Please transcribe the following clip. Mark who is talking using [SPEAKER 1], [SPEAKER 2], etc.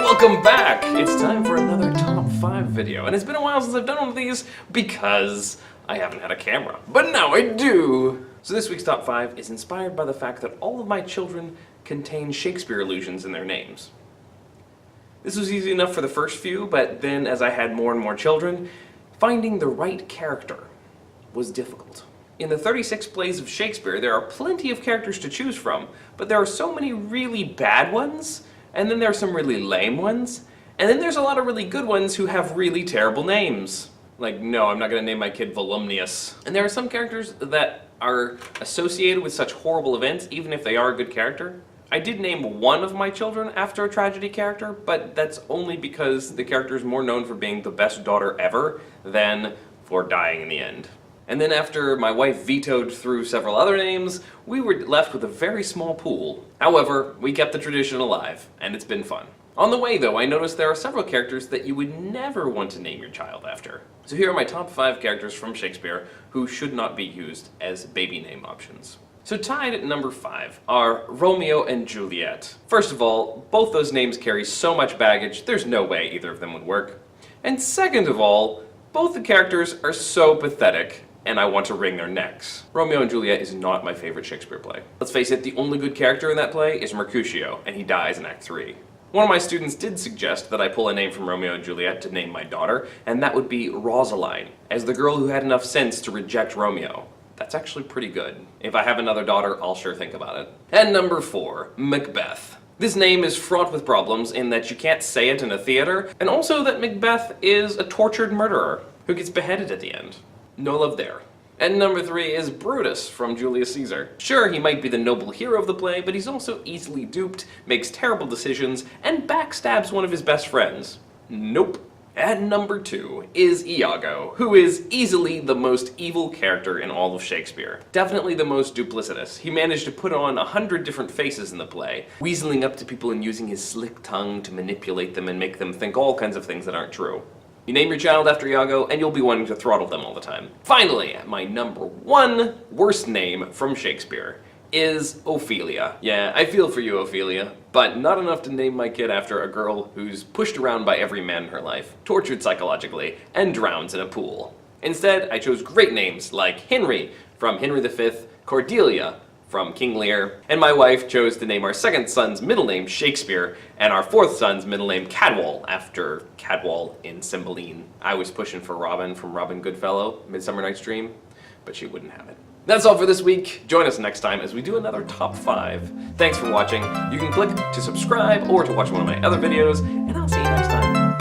[SPEAKER 1] welcome back! It's time for another top 5 video, and it's been a while since I've done one of these because I haven't had a camera. But now I do! So this week's top 5 is inspired by the fact that all of my children contain Shakespeare allusions in their names. This was easy enough for the first few, but then as I had more and more children, finding the right character was difficult. In the 36 plays of Shakespeare, there are plenty of characters to choose from, but there are so many really bad ones, and then there are some really lame ones, and then there's a lot of really good ones who have really terrible names. Like, no, I'm not gonna name my kid Volumnius. And there are some characters that are associated with such horrible events, even if they are a good character. I did name one of my children after a tragedy character, but that's only because the character is more known for being the best daughter ever than for dying in the end. And then after my wife vetoed through several other names, we were left with a very small pool. However, we kept the tradition alive, and it's been fun. On the way though, I noticed there are several characters that you would never want to name your child after. So here are my top 5 characters from Shakespeare who should not be used as baby name options. So tied at number 5 are Romeo and Juliet. First of all, both those names carry so much baggage, there's no way either of them would work. And second of all, both the characters are so pathetic, and I want to wring their necks. Romeo and Juliet is not my favorite Shakespeare play. Let's face it, the only good character in that play is Mercutio, and he dies in Act 3. One of my students did suggest that I pull a name from Romeo and Juliet to name my daughter, and that would be Rosaline, as the girl who had enough sense to reject Romeo. That's actually pretty good. If I have another daughter, I'll sure think about it. And number 4, Macbeth. This name is fraught with problems in that you can't say it in a theater, and also that Macbeth is a tortured murderer who gets beheaded at the end. No love there. And number 3 is Brutus from Julius Caesar. Sure, he might be the noble hero of the play, but he's also easily duped, makes terrible decisions, and backstabs one of his best friends. Nope. And number 2 is Iago, who is easily the most evil character in all of Shakespeare. Definitely the most duplicitous. He managed to put on 100 different faces in the play, weaseling up to people and using his slick tongue to manipulate them and make them think all kinds of things that aren't true. You name your child after Iago, and you'll be wanting to throttle them all the time. Finally, my number 1 worst name from Shakespeare is Ophelia. Yeah, I feel for you, Ophelia, but not enough to name my kid after a girl who's pushed around by every man in her life, tortured psychologically, and drowns in a pool. Instead, I chose great names like Henry from Henry V, Cordelia from King Lear, and my wife chose to name our second son's middle name Shakespeare, and our fourth son's middle name Cadwal, after Cadwal in Cymbeline. I was pushing for Robin from Robin Goodfellow, Midsummer Night's Dream, but she wouldn't have it. That's all for this week. Join us next time as we do another top 5. Thanks for watching. You can click to subscribe or to watch one of my other videos, and I'll see you next time.